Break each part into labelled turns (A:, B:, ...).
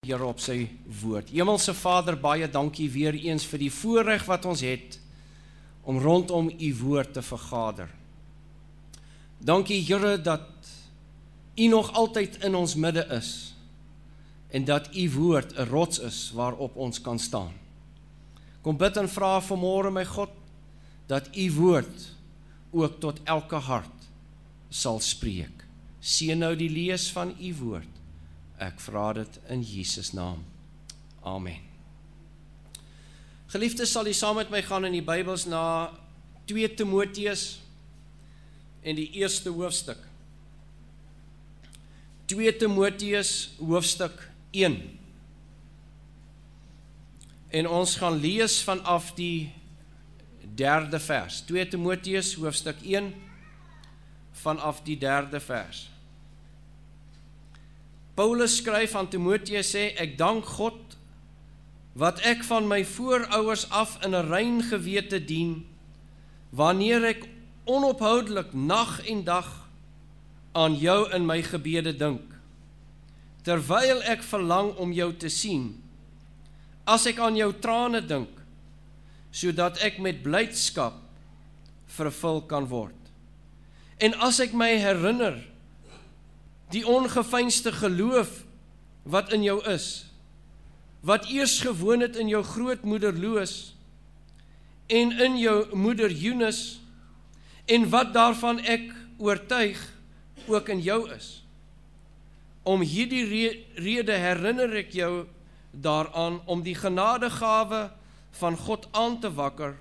A: Here op sy woord. Hemelse Vader, baie dankie weer eens vir die voorreg wat ons het om rondom u woord te vergader. Dankie Here dat u nog altyd in ons midde is en dat u woord 'n rots is waarop ons kan staan. Kom bid en vra vanmôre my God dat u woord ook tot elke hart sal spreek. Seën nou die lees van u woord. Ek vra dit in Jesus naam. Amen. Geliefdes, sal u saam met my gaan in die Bybels na 2 Timoteus en die eerste hoofstuk. 2 Timoteus hoofstuk 1. En ons gaan lees vanaf die 3de vers. 2 Timoteus hoofstuk 1 vanaf die 3de vers. Paulus skryf aan Timoteus sê, ek dank God, wat ek van my voorouers af in 'n rein gewete dien, wanneer ek onophoudelik nag en dag aan jou in my gebede dink, terwyl ek verlang om jou te sien, as ek aan jou trane dink, sodat ek met blydskap vervul kan word. En as ek my herinner, die ongeveinsde geloof wat in jou is, wat eers gewoon het in jou grootmoeder Lois en in jou moeder Eunice, en wat daarvan ek oortuig ook in jou is. Om hierdie rede herinner ek jou daaraan om die genadegawe van God aan te wakker,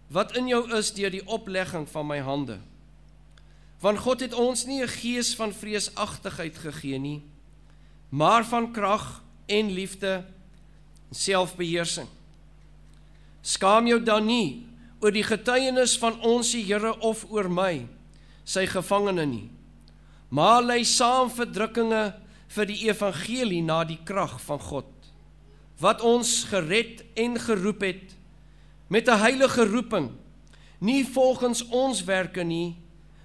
A: wat in jou is deur die oplegging van my hande. Want God het ons nie 'n gees van vreesagtigheid gegee nie, maar van krag en liefde en selfbeheersing. Skaam jou dan nie oor die getuienis van ons die Here of oor my, sy gevangene nie, maar lei saam verdrukkinge vir die evangelie na die krag van God, wat ons gered en geroep het met 'n heilige roeping, nie volgens ons werke nie,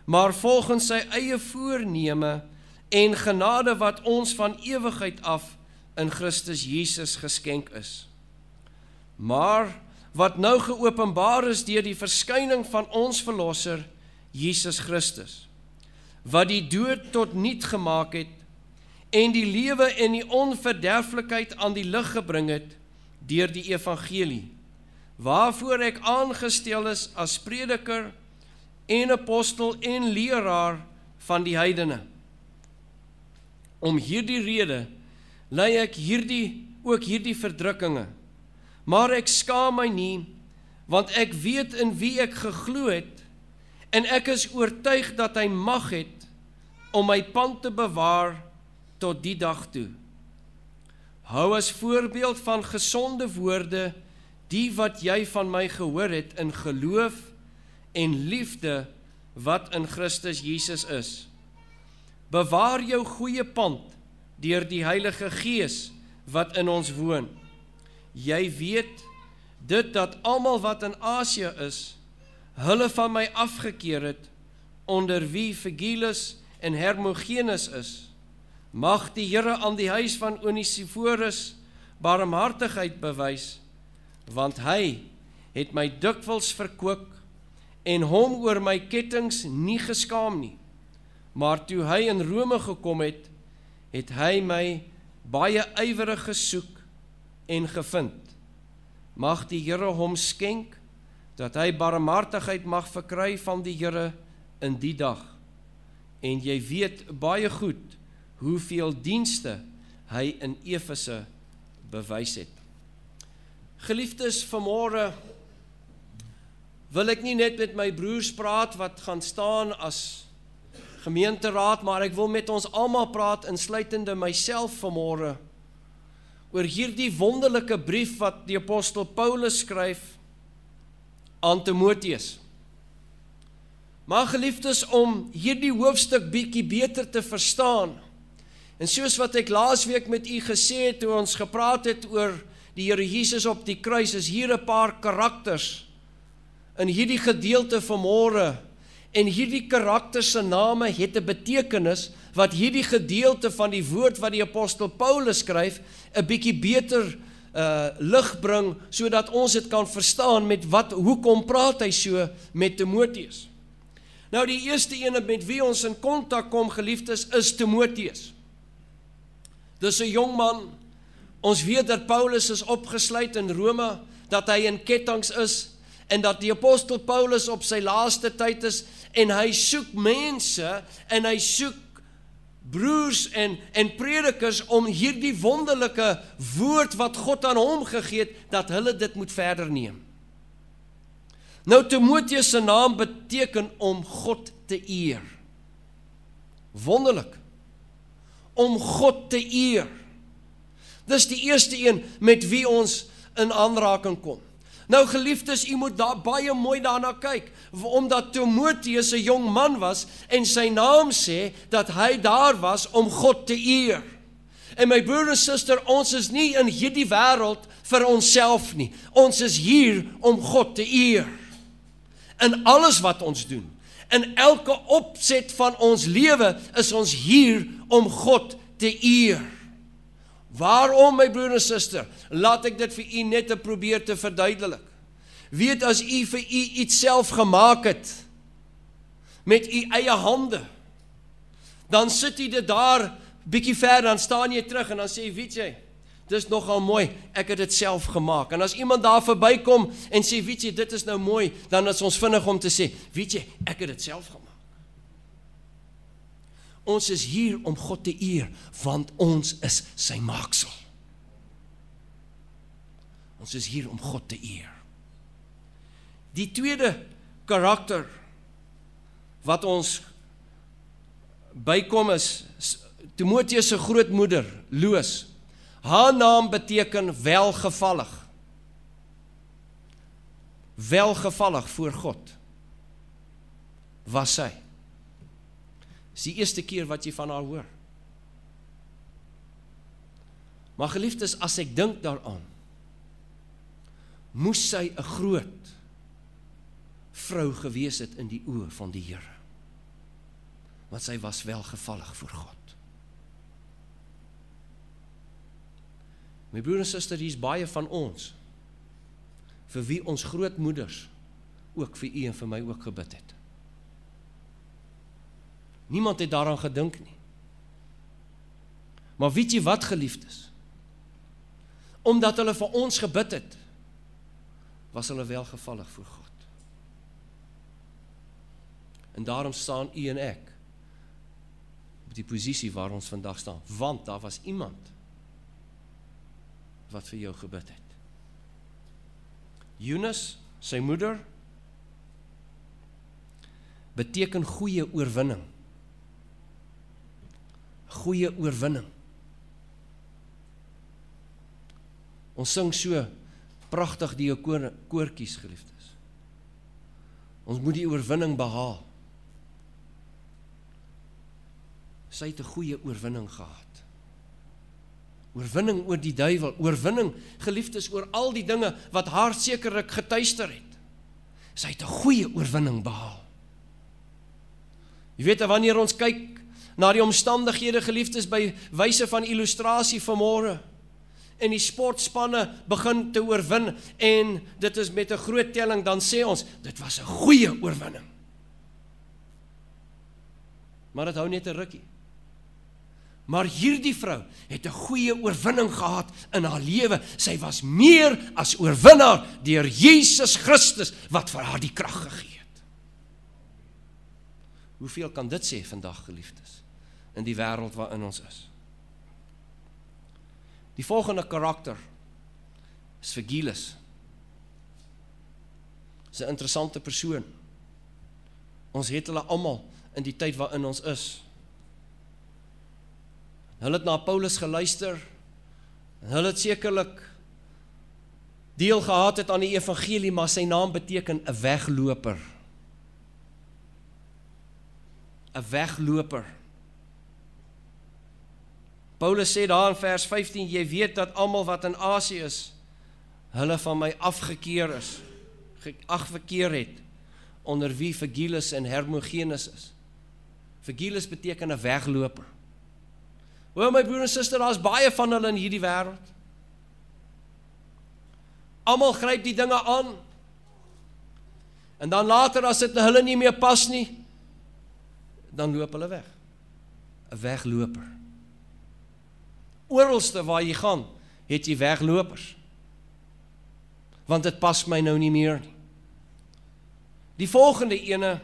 A: maar volgens sy eie voorneme en genade wat ons van ewigheid af in Christus Jesus geskenk is. Maar wat nou geopenbaar is deur die verskyning van ons verlosser, Jesus Christus, wat die dood tot niet gemaak het en die lewe en die onverderflikheid aan die lig gebring het deur die evangelie, waarvoor ek aangestel is as prediker en apostel en leraar van die heidene. Om hierdie rede ly ek ook hierdie verdrukkinge, maar ek skaam my nie, want ek weet in wie ek geglo het, en ek is oortuig dat hy mag het om my pand te bewaar tot die dag toe. Hou as voorbeeld van gesonde woorde die wat jy van my gehoor het in geloof en liefde wat in Christus Jesus is. Bewaar jou goeie pand deur die Heilige Gees wat in ons woon. Jy weet dit dat almal wat in Asië is, hulle van my afgekeer het, onder wie Phygellus en Hermogenes is. Mag die Here aan die huis van Onesiphorus barmhartigheid bewys, want hy het my dikwels verkoop en hom oor my kettings nie geskaam nie. Maar toe hy in Rome gekom het, het hy my baie ywerig gesoek en gevind. Mag die Here hom skenk, dat hy barmhartigheid mag verkry van die Here in die dag. En jy weet baie goed, hoeveel dienste hy in Efese bewys het. Geliefdes, vanmôre wil ek nie net met my broers praat wat gaan staan as gemeenteraad, maar ek wil met ons almal praat, insluitende myself vanmôre, oor hierdie wonderlike brief wat die apostel Paulus skryf aan Timoteus. Maar geliefdes, om hierdie hoofstuk bietjie beter te verstaan, en soos wat ek laasweek met u gesê het, toe ons gepraat het oor die Here Jesus op die kruis, is hier 'n paar karakters in hierdie gedeelte vanmôre, En hierdie karakter se name het 'n betekenis wat hierdie gedeelte van die woord wat die apostel Paulus skryf 'n bietjie beter lig bring, sodat ons dit kan verstaan met hoekom praat hy so met Timoteus. Nou die eerste ene met wie ons in kontak kom, geliefdes, is Timoteus. Dis 'n jong man. Ons weet dat Paulus is opgesluit in Rome, dat hy in kettinge is, en dat die apostel Paulus op sy laaste tyd is, en hy soek mense, en hy soek broers en predikers om hierdie wonderlike woord wat God aan hom gegee het, dat hulle dit moet verder neem. Nou Timoteus se naam beteken om God te eer. Wonderlik. Om God te eer. Dis die eerste een met wie ons in aanraking kom. Nou geliefdes, u moet daar baie mooi daarna kyk, omdat Timoteus 'n jong man was, en sy naam sê, dat hy daar was om God te eer. En my broer en suster, ons is nie in hierdie wêreld vir onsself nie, ons is hier om God te eer. In alles wat ons doen, in elke opset van ons lewe, is ons hier om God te eer. Waarom, my broer en suster? Laat ek dit vir u net te probeer te verduidelik. Weet, as u vir u iets self gemaak het, met u eie hande, dan sit u dit daar, bietjie ver, dan staan jy terug, en dan sê, weet jy, dis nogal mooi, ek het dit self gemaak. En as iemand daar verbykom, en sê, weet jy, dit is nou mooi, dan is ons vinnig om te sê, weet jy, ek het dit self gemaak. Ons is hier om God te eer, want ons is sy maaksel. Ons is hier om God te eer. Die tweede karakter wat ons bykom is Timoteus se grootmoeder, Lois. Haar naam beteken welgevallig. Welgevallig voor God was sy. Dis die eerste keer wat jy van haar hoor. Maar geliefdes, as ek dink daaraan, moes sy 'n groot vrou gewees het in die oë van die Here. Want sy was welgevallig voor God. My broer en suster, hier is baie van ons, vir wie ons grootmoeders, ook vir u en vir my ook gebid het. Niemand het daaraan gedink nie. Maar weet jy wat, geliefdes? Omdat hulle vir ons gebid het, was hulle welgevallig voor God. En daarom staan u en ek op die posisie waar ons vandag staan, want daar was iemand wat vir jou gebid het. Eunice, sy moeder, beteken goeie oorwinning. Goeie oorwinning. Ons sing so pragtig die koortjies, geliefdes. Ons moet die oorwinning behaal. Sy het 'n goeie oorwinning gehad. Oorwinning oor die duiwel, oorwinning, geliefdes, oor al die dinge wat haar sekerlik getuister het. Sy het 'n goeie oorwinning behaal. Jy weet, wanneer ons kyk na die omstandighede, geliefdes, by wyse van illustrasie vanmôre, en die sportspanne begin te oorwin, en dit is met 'n groot telling, dan sê ons, dit was 'n goeie oorwinning. Maar dit hou net 'n rukkie. Maar hierdie vrou het 'n goeie oorwinning gehad in haar lewe. Sy was meer as oorwinnaar deur Jesus Christus wat vir haar die krag gegee het. Hoeveel kan dit sê vandag, geliefdes, in die wêreld waarin ons is? Die volgende karakter is Vergilus. Dis 'n interessante persoon. Ons het hulle almal in die tyd waarin ons is. Hulle het na Paulus geluister, en hulle het sekerlik deel gehad het aan die evangelie, maar sy naam beteken 'n wegloper. 'n Wegloper. Paulus sê daar in vers 15, jy weet dat almal wat in Asië is, hulle van my afgekeer het, onder wie Vergilus en Hermogenes is. Vergilus beteken 'n wegloper. Hoor my broer en suster, daar is baie van hulle in hierdie wêreld. Almal gryp die dinge aan. En dan later, as dit hulle nie meer pas nie, dan loop hulle weg. 'n Wegloper. Oralste waar jy gaan, het jy weglopers. Want dit pas my nou nie meer nie. Die volgende ene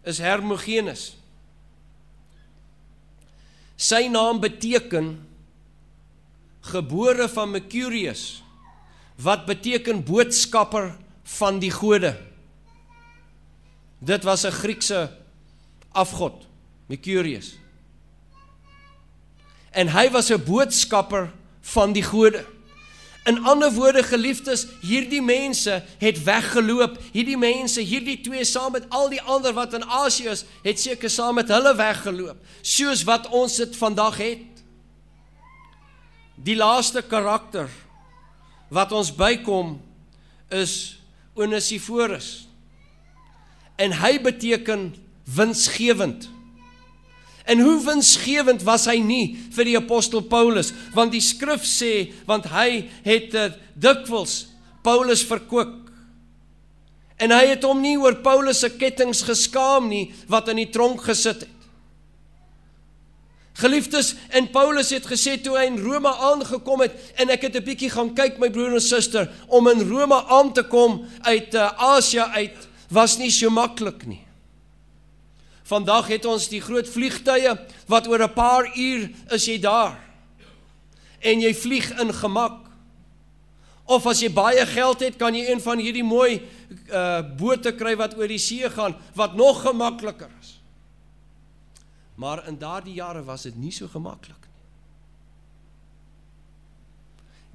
A: is Hermogenes. Sy naam beteken gebore van Mercurius, wat beteken boodskapper van die gode. Dit was 'n Griekse afgod, Mercurius. En hy was 'n boodskapper van die gode. In ander woorde, geliefdes, hierdie mense het weggeloop. Hierdie mense, hierdie twee saam met al die ander wat in Asië is, het seker saam met hulle weggeloop. Soos wat ons dit vandag het. Die laaste karakter wat ons bykom is Onesiphorus. En hy beteken winsgewend. En hoe winsgewend was hy nie vir die apostel Paulus, want die skrif sê, want hy het dikwels Paulus verkoop. En hy het hom nie oor Paulus se kettinge geskaam nie, wat in die tronk gesit het. Geliefdes, en Paulus het gesê toe hy in Rome aangekom het, en ek het 'n bietjie gaan kyk, my broer en suster, om in Rome aan te kom uit Asië uit, was nie so maklik nie. Vandag het ons die groot vliegtuie, wat oor 'n paar uur is jy daar. En jy vlieg in gemak. Of as jy baie geld het, kan jy een van hierdie mooi bote kry wat oor die see gaan, wat nog gemakliker is. Maar in daardie jare was dit nie so gemaklik nie.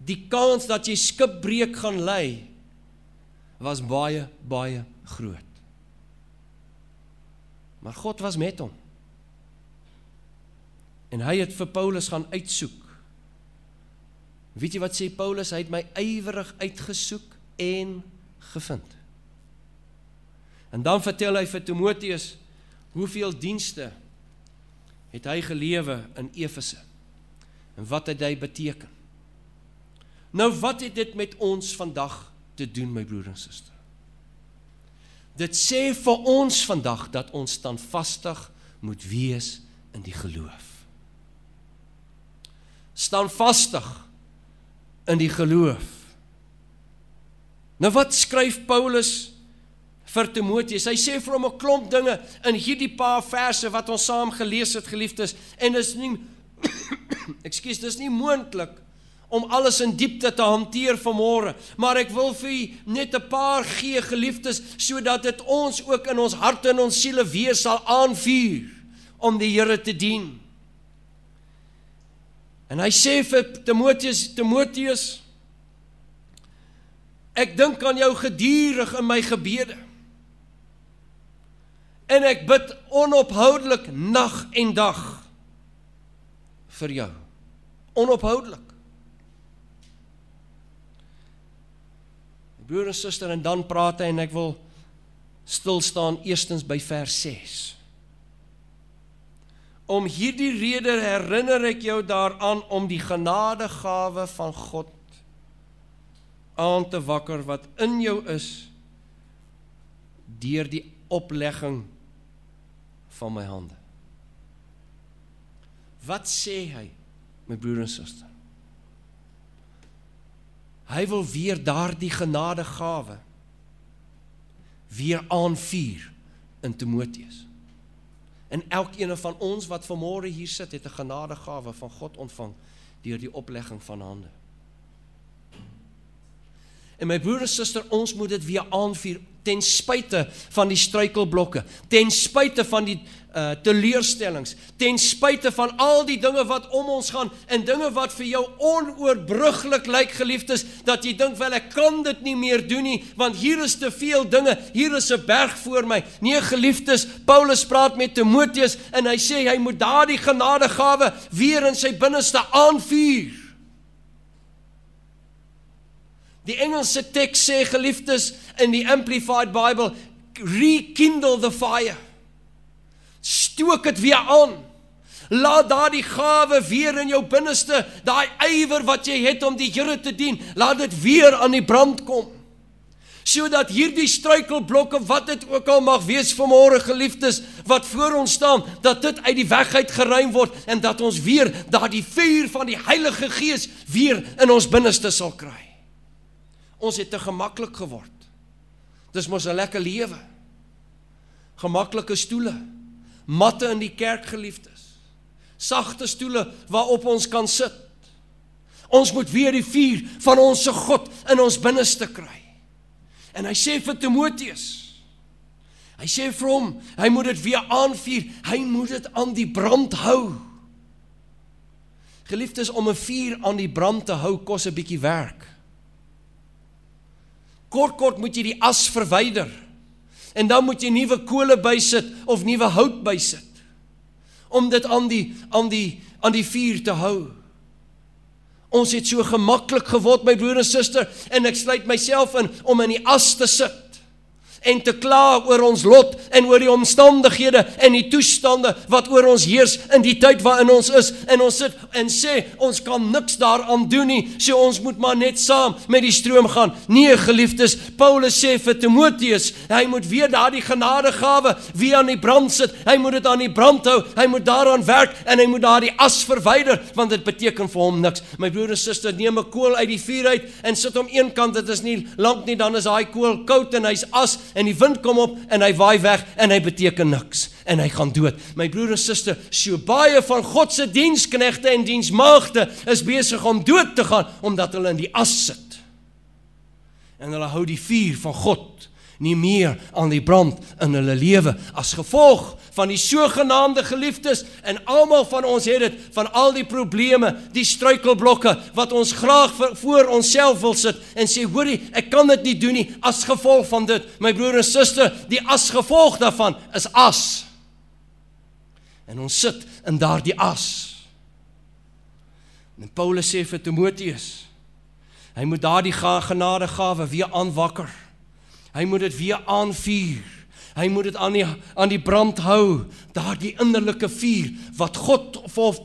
A: Die kans dat jy skipbreek gaan ly, was baie, baie groot. Maar God was met hom. En hy het vir Paulus gaan uitsoek. Weet jy wat sê Paulus? Hy het my ywerig uitgesoek en gevind. En dan vertel hy vir Timoteus, hoeveel dienste het hy gelewe in Efese. En wat het hy beteken? Nou wat het dit met ons vandag te doen, my broer en suster? Dit sê vir ons vandag dat ons standvastig moet wees in die geloof. Standvastig in die geloof. Nou wat skryf Paulus vir Timoteus? Hy sê vir hom 'n klomp dinge in hierdie paar verse wat ons saam gelees het, geliefdes, en dis nie dis nie moontlik om alles in diepte te hanteer vanmôre, maar ek wil vir u net 'n paar gee, geliefdes, sodat dit ons ook in ons harte en ons siele weer sal aanvuur om die Here te dien. En hy sê vir Timoteus, ek dink aan jou gedurig in my gebede, en ek bid onophoudelik nag en dag vir jou. Onophoudelik. Broer en suster, en dan praat hy, en ek wil stilstaan eerstens by vers 6. Om hierdie rede herinner ek jou daaraan om die genadegawe van God aan te wakker wat in jou is deur die oplegging van my hande. Wat sê hy, my broer en suster? Hy wil weer daardie genadegawe weer aanvuur in Timoteus. En elkeen van ons wat vanmôre hier sit, het 'n genadegawe van God ontvang deur die oplegging van hande. En my broer en suster, ons moet dit weer aanvuur ten spyte van die struikelblokke, ten spyte van die teleurstellings, ten spyte van al die dinge wat om ons gaan, en dinge wat vir jou onoorbruglik lyk, geliefdes, dat jy dink, wel ek kan dit nie meer doen nie, want hier is te veel dinge, hier is 'n berg voor my. Nee, geliefdes, Paulus praat met Timoteus, en hy sê, hy moet daardie genadegawe weer in sy binneste aanvuur. Die Engelse teks sê, geliefdes, in die Amplified Bible, rekindle the fire. Stook dit weer aan. Laat daardie gawe weer in jou binneste, daai ywer wat jy het om die Here te dien, laat dit weer aan die brand kom. Sodat hierdie struikelblokke, wat dit ook al mag wees vanmôre geliefdes, wat voor ons staan, dat dit uit die weg uit geruim word, en dat ons weer daardie vuur van die Heilige Gees weer in ons binneste sal kry. Ons het te gemaklik geword. Dis mos 'n lekker lewe. Gemaklike stoele, matte in die kerk geliefdes, sagte stoele waarop ons kan sit. Ons moet weer die vuur van ons God in ons binneste kry. En hy sê vir Timoteus, hy sê vir hom, hy moet dit weer aanvuur, hy moet dit aan die brand hou. Geliefdes, om 'n vuur aan die brand te hou, kos 'n bietjie werk. Kort moet jy die as verwyder, en dan moet jy nuwe kole bysit, of nuwe hout bysit, om dit aan die vuur te hou. Ons het so gemaklik geword, my broer en suster, en ek sluit myself in, om in die as te sit, en te kla oor ons lot, en oor die omstandighede, en die toestande, wat oor ons heers, in die tyd waarin ons is, en ons sit, en sê, ons kan niks daaraan doen nie, so ons moet maar net saam met die stroom gaan. Nee, geliefdes, Paulus sê vir Timoteus, hy moet weer daardie genadegawe, weer aan die brand sit, hy moet dit aan die brand hou, hy moet daaraan werk, en hy moet daardie as verwyder, want dit beteken vir hom niks. My broer en suster, neem 'n kool uit die vuur uit, en sit hom een kant, dit is nie lank nie, dan is daai kool koud, en hy's as, en die wind kom op, en hy waai weg, en hy beteken niks, en hy gaan dood. My broer en suster, so baie van God se diensknegte en diensmaagde is besig om dood te gaan, omdat hulle in die as sit. En hulle hou die vuur van God nie meer aan die brand in hulle lewe, as gevolg van die sogenaamde geliefdes, en almal van ons het dit, van al die probleme, die struikelblokke, wat ons graag voor onsself wil sit, en sê, hoorie, ek kan dit nie doen nie, as gevolg van dit. My broer en suster, die as gevolg daarvan, is as. En ons sit in daardie as. En Paulus sê vir Timoteus, hy moet daardie genadegawe weer aanwakker. Hy moet dit weer aanvuur. Hy moet dit aan die brand hou. Daardie innerlike vuur wat God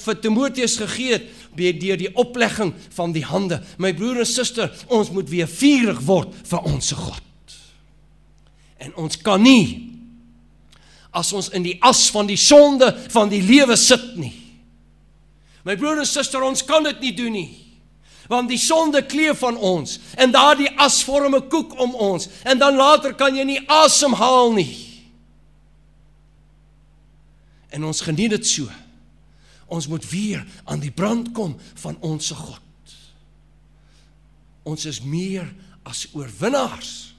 A: vir Timoteus gegee het deur die oplegging van die hande. My broer en suster, ons moet weer vurig word vir ons God. En ons kan nie, as ons in die as van die sonde van die lewe sit nie. My broer en suster, ons kan dit nie doen nie. Want die sonde kleef van ons, en daardie as vorm 'n koek om ons, en dan later kan jy nie asemhaal nie. En ons geniet dit so. Ons moet weer aan die brand kom van ons God. Ons is meer as oorwinnaars,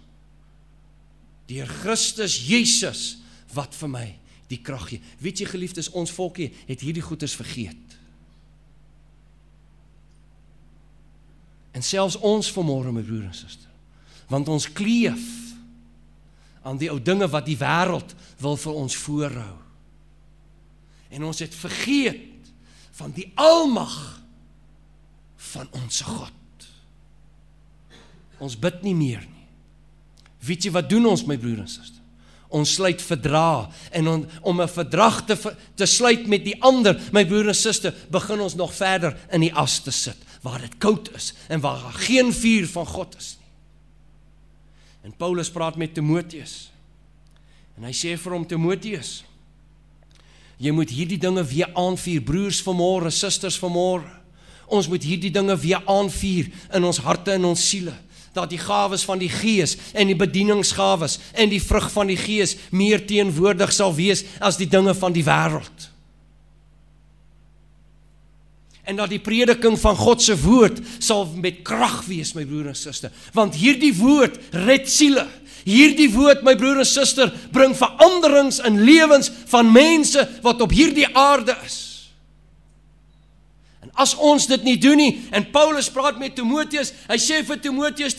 A: deur Christus Jesus, wat vir my die krag gee. Weet jy geliefdes, ons volkie het hierdie goeders vergeet. En selfs ons vanmôre, my broer en suster, want ons kleef aan die ou dinge wat die wêreld wil vir ons voorhou. En ons het vergeet van die almag van ons God. Ons bid nie meer nie. Weet jy wat doen ons, my broer en suster? Ons sluit verdrag, en om 'n verdrag te sluit met die ander, my broer en suster, begin ons nog verder in die as te sit, waar dit koud is, en waar geen vuur van God is nie. En Paulus praat met Timoteus, en hy sê vir hom, Timoteus, jy moet hierdie dinge weer aanvuur, broers vanmôre, susters vanmôre, ons moet hierdie dinge weer aanvuur in ons harte en ons siele, dat die gawes van die Gees en die bedieningsgawes en die vrug van die Gees meer teenwoordig sal wees as die dinge van die wêreld. En dat die prediking van God se woord sal met krag wees, my broer en suster, want hierdie woord red siele. Hierdie woord, my broer en suster, bring veranderings in lewens van mense wat op hierdie aarde is. En as ons dit nie doen nie, en Paulus praat met Timoteus, hy sê vir Timoteus,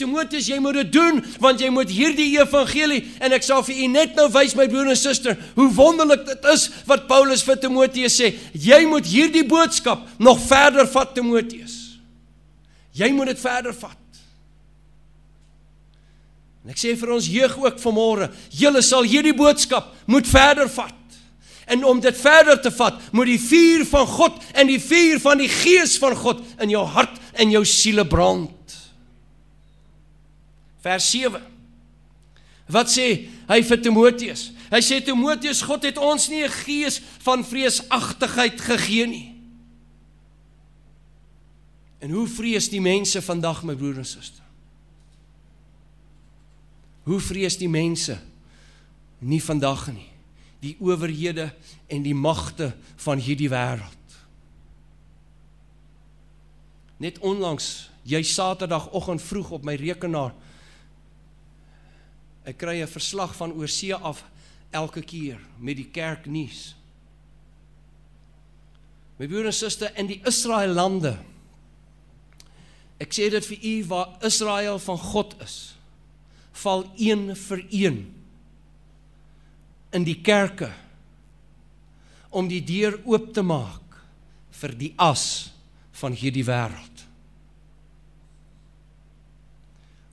A: jy moet dit doen, want jy moet hierdie evangelie, en ek sal vir u net nou wys, my broer en suster, hoe wonderlik dit is, wat Paulus vir Timoteus sê, jy moet hierdie boodskap nog verder vat, Timoteus. Jy moet dit verder vat. En ek sê vir ons jeug ook vanmôre, julle sal hierdie boodskap moet verder vat. En om dit verder te vat, moet die vuur van God en die vuur van die Gees van God in jou hart en jou siele brand. Vers 7. Wat sê hy vir Timoteus? Hy sê Timoteus, God het ons nie 'n gees van vreesagtigheid gegee nie. En hoe vrees die mense vandag, my broer en suster? Hoe vrees die mense? Nie vandag nie. Die owerhede en die magte van hierdie wêreld. Net onlangs, jy Saterdagoggend vroeg op my rekenaar, ek kry 'n verslag van oorsee af elke keer met die kerknuus. My broer en suster, in die Israel lande, ek sê dit vir u, waar Israel van God is, val een vir een in die kerke om die deur oop te maak vir die as van hierdie wêreld.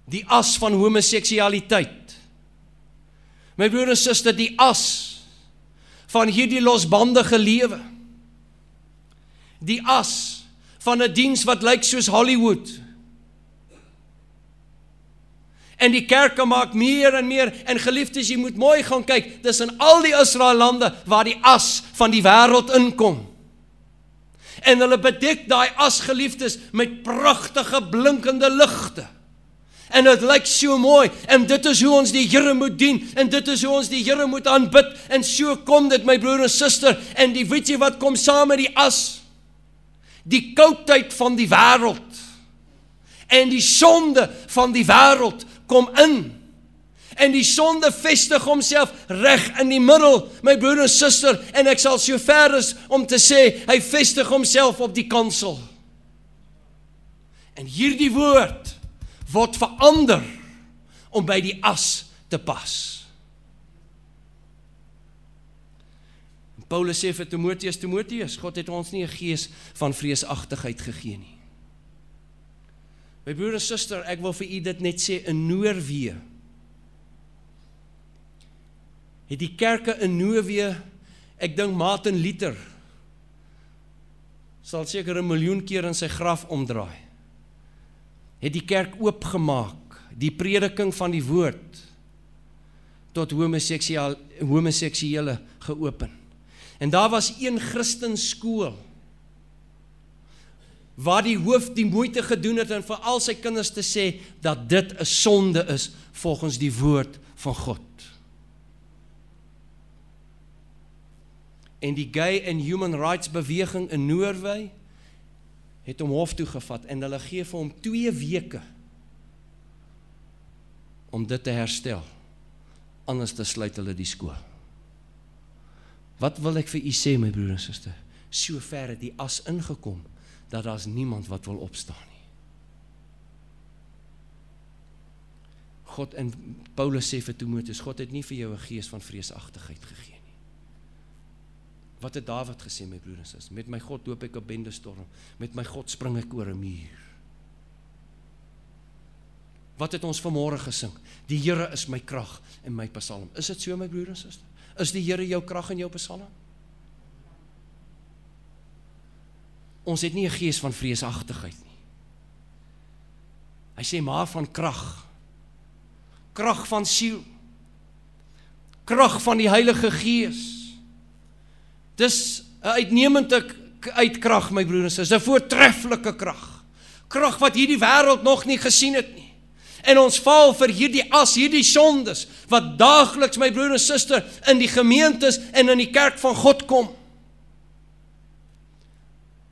A: Die as van homoseksualiteit. My broer en suster, die as van hierdie losbandige lewe. Die as van 'n diens wat lyk soos Hollywood. En die kerke maak meer en meer, en geliefdes, jy moet mooi gaan kyk, dis in al die Israel lande waar die as van die wêreld inkom. En hulle bedek daai as, geliefdes, met pragtige blinkende ligte. En dit lyk so mooi, en dit is hoe ons die Here moet dien, en dit is hoe ons die Here moet aanbid, en so kom dit, my broer en suster, en die weet jy wat kom saam met die as? Die koudheid van die wêreld, en die sonde van die wêreld, kom in, en die sonde vestig homself reg in die middel, my broer en suster, en ek sal so ver is om te sê, hy vestig homself op die kansel. En hierdie woord word verander om by die as te pas. En Paulus sê vir Timoteus, God het ons nie 'n gees van vreesagtigheid gegee nie. My broer en suster, ek wil vir u dit net sê, in Noorwe het die kerke in Noorwe, ek dink Martin Luther sal seker 1 miljoen keer in sy graf omdraai, het die kerk oopgemaak, die prediking van die woord tot homoseksuele geopen. En daar was een Christen skool waar die hoof die moeite gedoen het en vir al sy kinders te sê dat dit 'n sonde is volgens die woord van God. En die gay and human rights beweging in Noorwe het hom hof toe gevat en hulle gee vir hom 2 weke om dit te herstel. Anders te sluit hulle die skool. Wat wil ek vir u sê, my broer en suster? So ver het die as ingekom dat daar's niemand wat wil opstaan nie. God, en Paulus sê vir Timoteus, God het nie vir jou 'n gees van vreesagtigheid gegee nie. Wat het Dawid gesê, my broer en suster? Met my God loop ek op bendestorm, met my God spring ek oor 'n muur. Wat het ons vanmôre gesing? Die Here is my krag en my psalm. Is dit so, my broer en suster? Is die Here jou krag en jou psalm? Ons het nie 'n gees van vreesagtigheid nie. Hy sê maar van krag. Krag van siel. Krag van die Heilige Gees. Dis 'n uitnemende uitkrag, my broer en suster, 'n voortreffelike krag. Krag wat hierdie wêreld nog nie gesien het nie. En ons val vir hierdie as, hierdie sondes, wat daagliks, my broer en suster, in die gemeentes en in die kerk van God kom.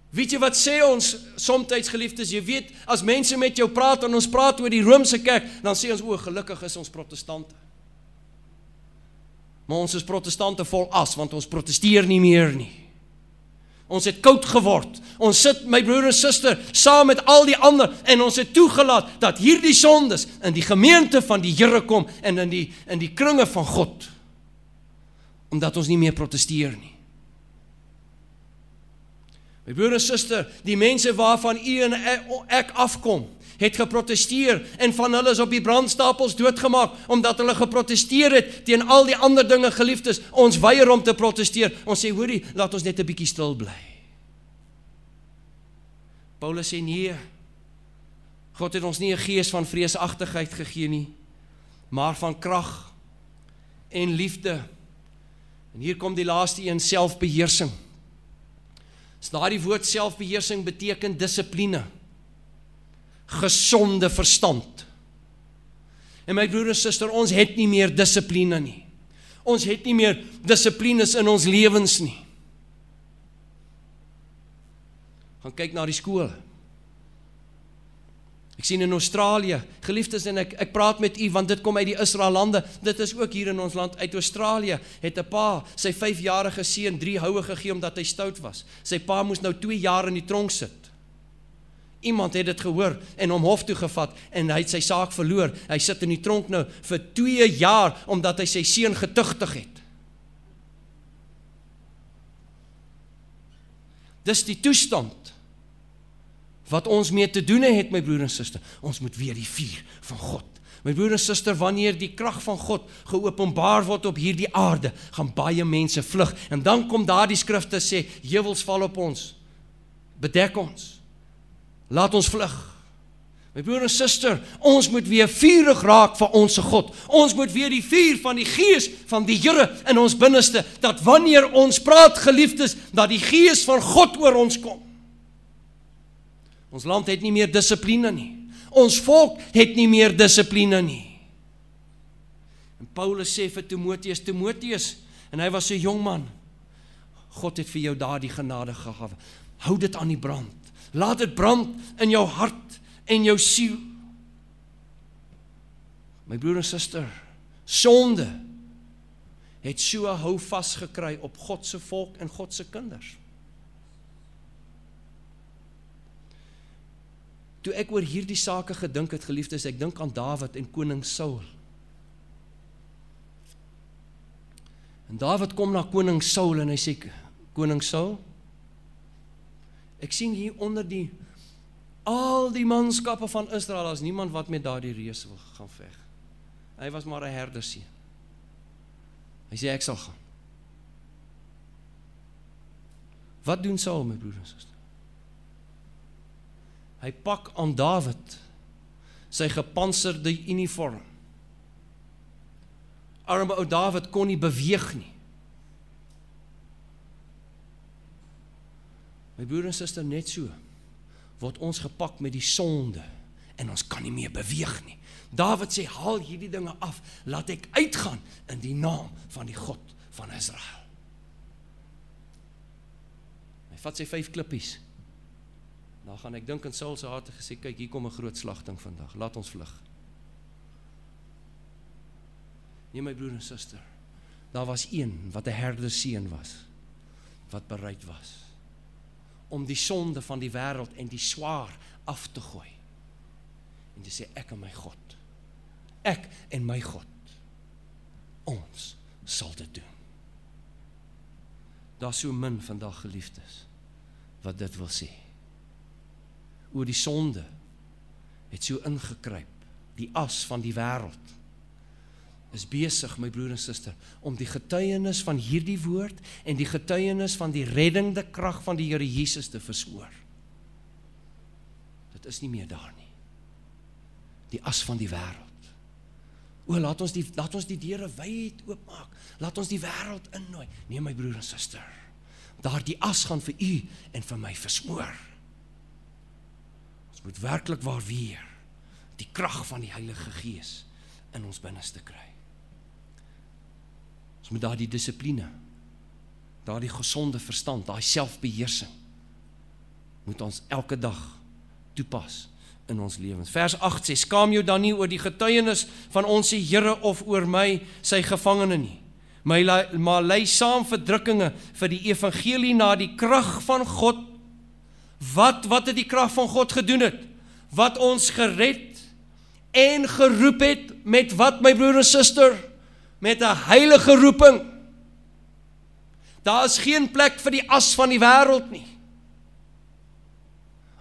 A: Weet jy wat sê ons somtyds, geliefdes? Jy weet, as mense met jou praat en ons praat oor die Romeinse kerk, dan sê ons, o, gelukkig is ons protestante. Maar ons is protestante vol as, want ons protesteer nie meer nie. Ons het koud geword. Ons sit, my broer en suster, saam met al die ander, en ons het toegelaat dat hierdie sondes in die gemeente van die Here kom, en in die kringe van God, omdat ons nie meer protesteer nie. My broer en suster, die mense waarvan u en ek afkom, het geprotesteer en van hulle is op die brandstapels doodgemaak, omdat hulle geprotesteer het teen al die ander dinge, geliefdes. Ons weier om te protesteer. Ons sê, hoorie, laat ons net 'n bietjie stil bly. Paulus sê, nee, God het ons nie 'n gees van vreesagtigheid gegee nie, maar van krag en liefde. En hier kom die laaste een, selfbeheersing. As daardie woord selfbeheersing beteken dissipline, gesonde verstand. En my broer en suster, ons het nie meer dissipline nie. Ons het nie meer dissiplines in ons lewens nie. Gaan kyk na die skole. Ek sien in Australië, geliefdes, en ek praat met u, want dit kom uit die Israel lande, dit is ook hier in ons land, uit Australië, het 'n pa, sy 5-jarige seun 3 houe gegee, omdat hy stout was. Sy pa moes nou 2 jaar in die tronk sit. Iemand het dit gehoor, en hom hof toe gevat, en hy het sy saak verloor. Hy sit in die tronk nou, vir 2 jaar, omdat hy sy seun getuigtig het. Dis die toestand, wat ons mee te doen het, my broer en suster. Ons moet weer die vuur van God. My broer en suster, wanneer die krag van God geopenbaar word op hierdie aarde, gaan baie mense vlug. En dan kom daar die skrifte sê, heuwels val op ons, bedek ons, laat ons vlug. My broer en suster, ons moet weer vurig raak vir ons God. Ons moet weer die vuur van die Gees van die Here in ons binneste, dat wanneer ons praat, geliefdes, dat die Gees van God oor ons kom. Ons land het nie meer dissipline nie. Ons volk het nie meer dissipline nie. En Paulus sê vir Timoteus, en hy was 'n jong man, God het vir jou daardie genade gegee. Hou dit aan die brand. Laat dit brand in jou hart en jou siel. My broer en suster, sonde het so hou vasgekry op God se volk en God se kinders. Toe ek oor hierdie sake gedink het, geliefdes, ek dink aan Dawid en koning Saul. En Dawid kom na koning Saul en hy sê, koning Saul, ek sien hier onder al die manskappe van Israel, as niemand wat met daardie reus wil gaan veg. Hy was maar 'n herderseun. Hy sê, ek sal gaan. Wat doen Saul, my broer en suster? Hy pak aan Dawid sy gepantserde uniform. Arme ou Dawid kon nie beweeg nie. My broer en suster, net so word ons gepak met die sonde en ons kan nie meer beweeg nie. Dawid sê, haal hierdie dinge af, laat ek uitgaan in die naam van die God van Israel. Hy vat sy 5 klippies. Dan gaan ek dink in Saul se hart gesê, kyk, hier kom 'n groot slagting vandag, laat ons vlug. Nee, my broer en suster, daar was een wat 'n herderseun was, wat bereid was om die sonde van die wêreld en die swaar af te gooi. En te sê, ek en my God, ek en my God, ons sal dit doen. Daar so min vandag, geliefdes, wat dit wil sê. Oor die sonde het so ingekruip, die as van die wêreld is besig, my broer en suster, om die getuienis van hierdie woord en die getuienis van die reddende krag van die Here Jesus te versoor. Dit is nie meer daar nie. Die as van die wêreld. Laat ons die deure wyd oopmaak. Laat ons die wêreld innooi. Nee, my broer en suster, daar die as gaan vir u en vir my versmoor. Ons moet werklik waar weer die krag van die Heilige Gees in ons binneste kry. Ons moet daar die dissipline, daar die gesonde verstand, daai selfbeheersing, moet ons elke dag toepas in ons lewens. Vers 8 sê, skaam jou dan nie oor die getuienis van ons Here of oor my, sy gevangene nie, maar lei saam verdrukkinge vir die evangelie na die krag van God. Wat het die krag van God gedoen het? Wat ons gered en geroep het met wat, my broer en suster? Met 'n heilige roeping. Daar is geen plek vir die as van die wêreld nie.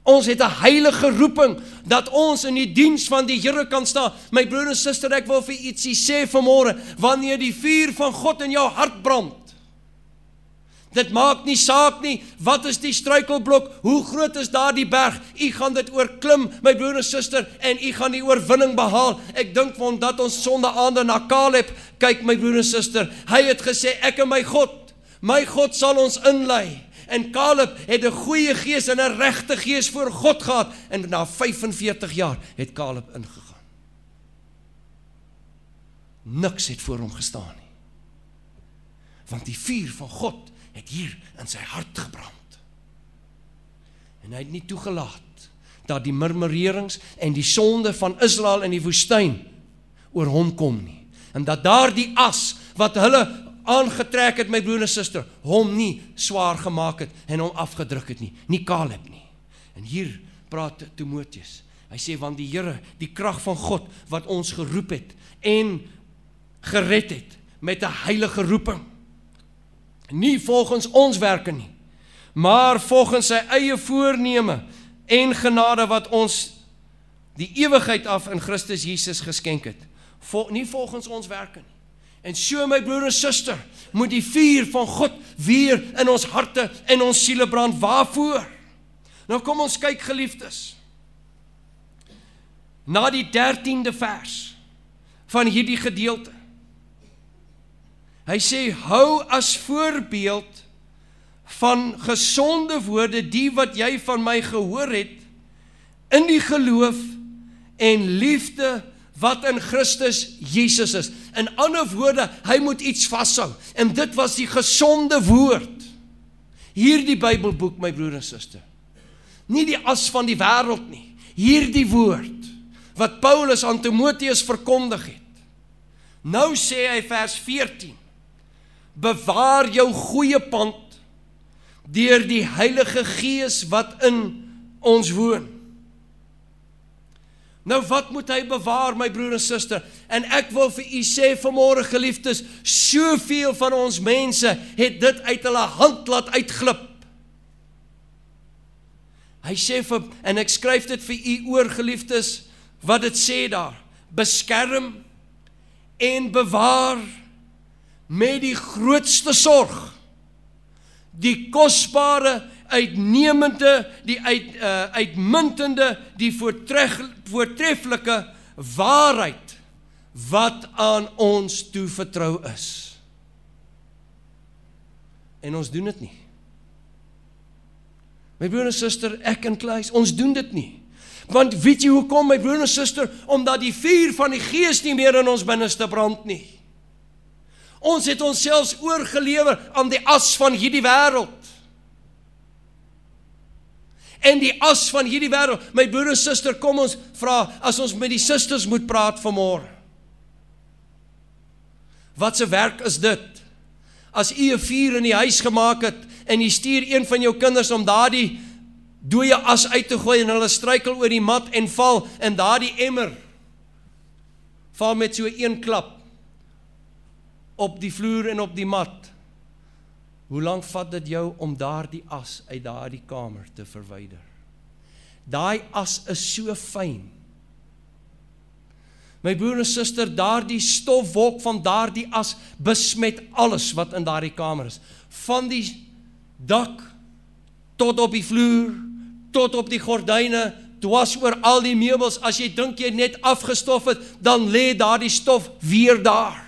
A: Ons het 'n heilige roeping, dat ons in die diens van die Here kan staan. My broer en suster, ek wil vir ietsie sê vanmôre, wanneer die vuur van God in jou hart brand, dit maak nie saak nie, wat is die struikelblok, hoe groot is daar die berg, u gaan dit oorklim, my broer en suster, en u gaan die oorwinning behaal. Ek dink van dat ons sondaande na Caleb kyk, my broer en suster, hy het gesê, ek en my God sal ons inlei. En Caleb het 'n goeie gees en 'n regte gees voor God gehad, en na 45 jaar het Caleb ingegaan. Niks het voor hom gestaan nie, want die vuur van God het hier in sy hart gebrand. En hy het nie toegelaat dat die murmurerings en die sonde van Israel in die woestyn oor hom kom nie. En dat daar die as wat hulle aangetrek het, my broer en suster, hom nie swaar gemaak het en hom afgedruk het nie, nie Caleb nie. En hier praat Timoteus, hy sê, want die Here, die krag van God, wat ons geroep het en gered het, met 'n heilige roeping, nie volgens ons werke nie, maar volgens sy eie voorneme en genade, wat ons die ewigheid af in Christus Jesus geskenk het, nie volgens ons werke nie. En so, my broer en suster, moet die vuur van God weer in ons harte en ons siele brand. Waarvoor? Nou kom ons kyk, geliefdes, na die 13de vers van hierdie gedeelte. Hy sê, hou as voorbeeld van gesonde woorde die wat jy van my gehoor het, in die geloof en liefde wat in Christus Jesus is. In ander woorde, hy moet iets vashou, en dit was die gesonde woord. Hierdie Bybelboek, my broer en suster, nie die as van die wêreld nie, hierdie woord, wat Paulus aan Timoteus verkondig het. Nou sê hy vers 14, bewaar jou goeie pand, deur die Heilige Gees wat in ons woon. Nou wat moet hy bewaar, my broer en suster? En ek wil vir u sê vanmôre, geliefdes, soveel van ons mense het dit uit hulle hand laat uitglip. Hy sê vir, en ek skryf dit vir u oor, geliefdes, wat dit sê daar, beskerm en bewaar met die grootste sorg, die kosbare, uitnemende, die uitmuntende, die voortreffelike waarheid wat aan ons toevertrou is. En ons doen dit nie. My broer en suster, ek en Kluis, ons doen dit nie. Want weet jy hoekom, my broer en suster? Omdat die vuur van die Gees nie meer in ons binneste brand nie. Ons het onsself oorgelewer aan die as van hierdie wêreld. En die as van hierdie wêreld, my broer en suster, kom ons vra, as ons met die susters moet praat vanmôre. Wat se werk is dit? As u 'n vuur in die huis gemaak het, en jy stuur een van jou kinders om daardie dooie as uit te gooi, en hulle struikel oor die mat en val, en daardie emmer val met so een klap op die vloer en op die mat. Hoe lang vat dit jou om daardie as uit daardie kamer te verwyder? Daai as is so fyn. My broer en suster, daardie stofwolk van daardie as besmet alles wat in daardie kamer is. Van die dak tot op die vloer, tot op die gordyne, dwars oor al die meubels. As jy dink jy net afgestof het, dan lê daardie stof weer daar.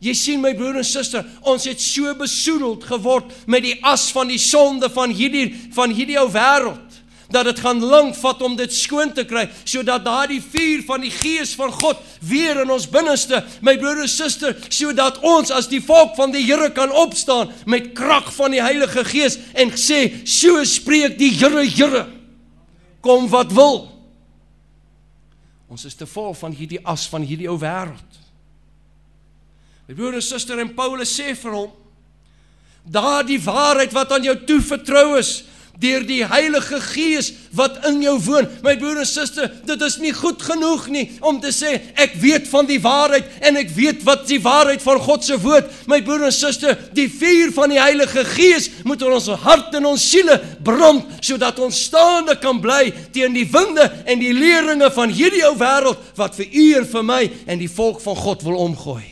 A: Jy sien, my broer en suster, ons het so besoedeld geword met die as van die sonde van hierdie ou wêreld, dat het gaan lank vat om dit skoon te kry, sodat daardie vuur van die Gees van God weer in ons binneste, my broer en suster, sodat ons as die volk van die Here kan opstaan met krag van die Heilige Gees en sê, so spreek die Here, Here, kom wat wil. Ons is te vol van hierdie as van hierdie ou wêreld. My broer en suster, en Paulus sê vir hom, daardie waarheid wat aan jou toevertrou is, deur die Heilige Gees wat in jou woon. My broer en suster, dit is nie goed genoeg nie om te sê, ek weet van die waarheid en ek weet wat die waarheid van God se woord. My broer en suster, die vuur van die Heilige Gees moet in ons hart en ons siele brand, sodat ons staande kan bly teen die winde en die leringe van hierdie ou wêreld wat vir u en vir my en die volk van God wil omgooi.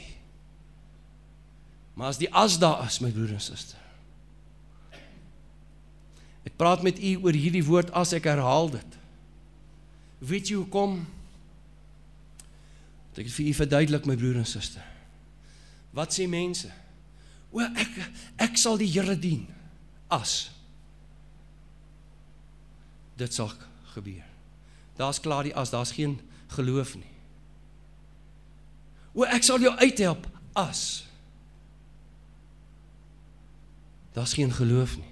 A: Maar as die as daar is, my broer en suster, ek praat met u oor hierdie woord as, ek herhaal dit. Weet jy hoekom? Ek het vir u verduidelik, my broer en suster. Wat sê mense? O, ek sal die Here dien, as dit sal gebeur. Daar's klaar die as, daar's geen geloof nie. O, ek sal jou uithelp, as daar's geen geloof nie.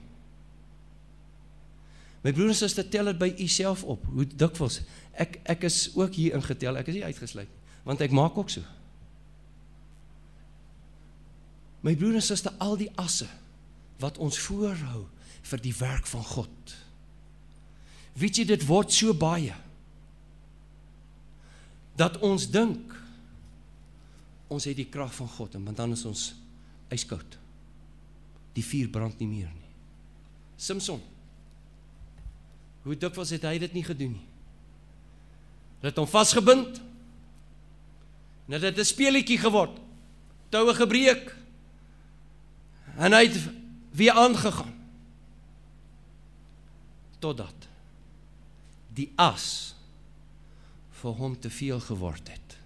A: My broer en suster, tel dit by u self op, hoe dikwels, ek is ook hier ingetel, ek is nie uitgesluit, want ek maak ook so. My broer en suster, al die asse, wat ons voorhou, vir die werk van God. Weet jy, dit word so baie, dat ons dink, ons het die krag van God, en dan is ons ijskoud. Die vuur brand nie meer nie. Samson, hoe dikwels het hy dit nie gedoen nie? Hy het hom vasgebind, en het 'n speelietjie geword, toue gebreek, en hy het weer aangegaan, totdat die as vir hom te veel geword het.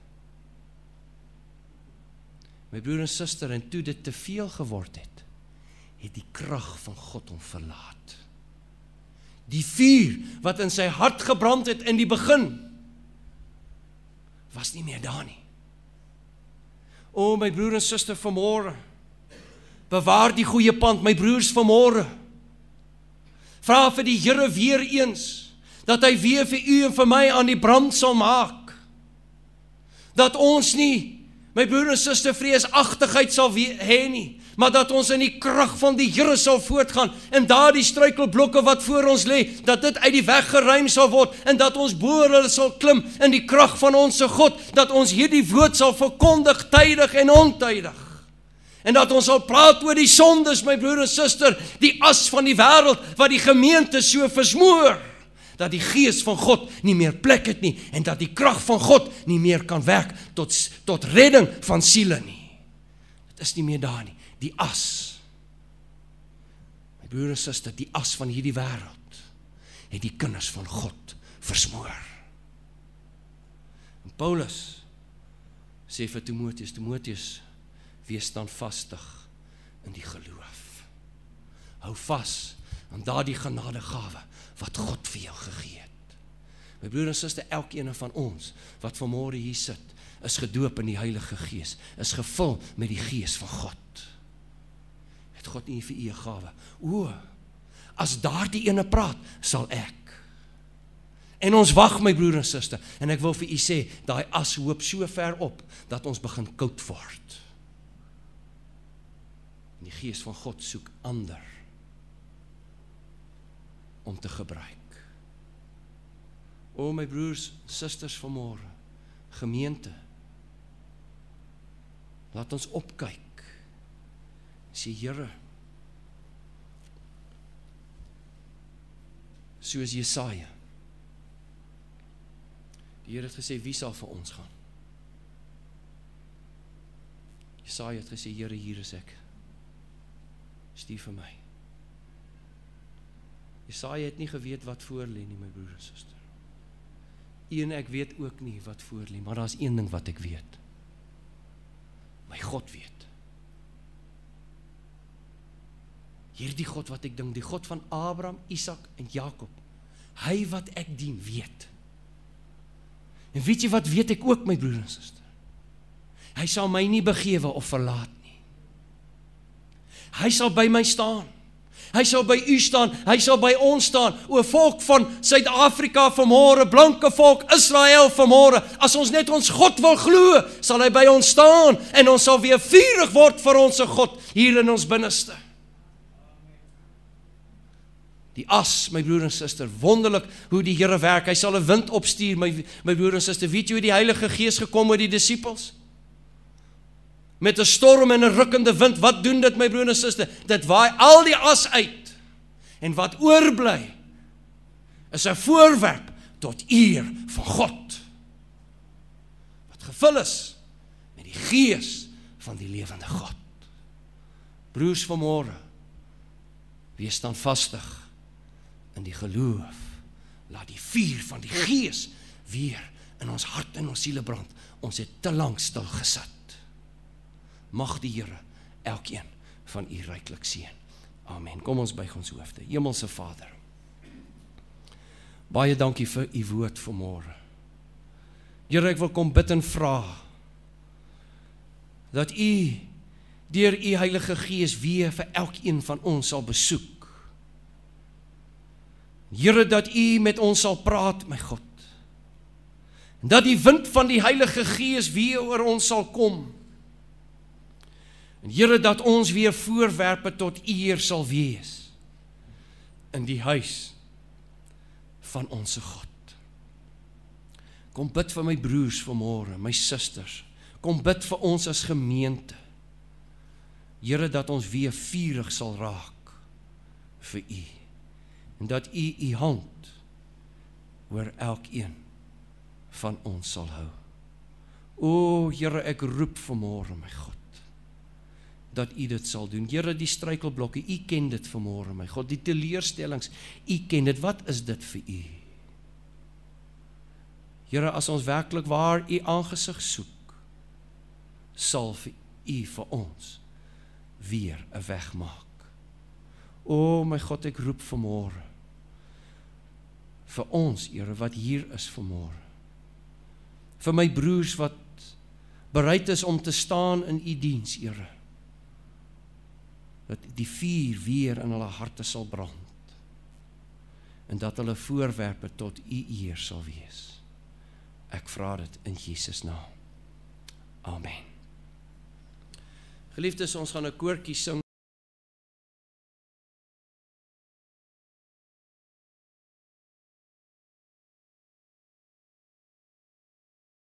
A: My broer en suster, en toe dit te veel geword het die krag van God hom verlaat. Die vuur wat in sy hart gebrand het in die begin, was nie meer daar nie. O, my broer en suster, vanmôre, bewaar die goeie pand, my broers vanmôre. Vra vir die Here weer eens, dat hy weer vir u en vir my aan die brand sal maak. Dat ons nie, my broer en suster, vreesagtigheid sal hê nie, maar dat ons in die krag van die Here sal voortgaan, en daar die struikelblokke wat voor ons lê, dat dit uit die weg geruim sal word, en dat ons bo hulle sal klim in die krag van ons God, dat ons hierdie woord sal verkondig, tydig en ontydig, en dat ons sal praat oor die sondes, my broer en suster, die as van die wêreld, wat die gemeente so versmoor, dat die gees van God nie meer plek het nie, en dat die krag van God nie meer kan werk, tot redding van siele nie. Dit is nie meer daar nie. Die as, my broer en suster, die as van hierdie wêreld, het die kinders van God versmoor. En Paulus sê vir Timoteus, wees standvastig in die geloof. Hou vas aan daardie genadegawe wat God vir jou gegee het. My broer en suster, elkeen van ons wat vanmôre hier sit, is gedoop in die Heilige Gees, is gevul met die Gees van God. Het God nie vir u 'n gawe? O, as daardie ene praat, sal ek. En ons wag, my broer en suster, en ek wil vir u sê, daai as hoop so ver op, dat ons begin koud word. En die Gees van God soek ander om te gebruik. O, my broers, susters vanmôre, gemeente, laat ons opkyk. Sê, Here, soos Jesaja, die Here het gesê, wie sal vir ons gaan? Jesaja het gesê, Here, hier is ek, stuur vir my. Jesaja het nie geweet wat voor lê nie, my broer en suster. En ek weet ook nie wat voor lê, maar daar is een ding wat ek weet. My God weet. Hierdie God wat ek dink, die God van Abraham, Isak en Jakob, hy wat ek dien, weet. En weet jy wat weet ek ook, my broer en suster? Hy sal my nie begewe of verlaat nie. Hy sal by my staan. Hy sal by u staan, hy sal by ons staan, o volk van Suid-Afrika vanmôre, blanke volk, Israel vanmôre, as ons net ons God wil glo, sal hy by ons staan, en ons sal weer vurig word vir ons God, hier in ons binneste. Die as, my broer en suster, wonderlik hoe die Here werk. Hy sal 'n wind opstuur, my broer en suster. Weet jy hoe die Heilige Gees gekom met die disippels? Met 'n storm en 'n rukkende wind. Wat doen dit, my broer en suster? Dit waai al die as uit. En wat oorbly, is 'n voorwerp tot eer van God. Wat gevul is met die Gees van die lewende God. Broers vanmôre, wees standvastig in die geloof. Laat die vuur van die Gees weer in ons hart en ons siele brand. Ons het te lank stil gesit. Mag die Here elkeen van u ryklik seën. Amen. Kom ons buig ons hoofde. Hemelse Vader, baie dankie vir u woord vanmôre. Here, ek wil kom bid en vra dat u deur u Heilige Gees weer vir elkeen van ons sal besoek. Here, dat u met ons sal praat, my God. En dat die wind van die Heilige Gees weer oor ons sal kom. En Here, dat ons weer voorwerpe tot eer sal wees in die huis van onsse God. Kom bid vir my broers vanmôre, my susters. Kom bid vir ons as gemeente. Here, dat ons weer vurig sal raak vir u. En dat u u hand oor elkeen van ons sal hou. O Here, ek roep vanmôre, my God, dat u dit sal doen. Here, die struikelblokke, u ken dit vanmôre, my God, die teleurstellings, u ken dit. Wat is dit vir u? Here, as ons werklik waar u aangesig soek, sal vir u vir ons weer 'n weg maak. O my God, ek roep vanmôre vir ons, Here, wat hier is vanmôre. Vir my broers wat bereid is om te staan in u diens, Here. Dat die vuur weer in hulle harte sal brand. En dat hulle voorwerpe tot u eer sal wees. Ek vra dit in Jesus naam. Amen. Geliefdes, ons gaan 'n koortjie sing.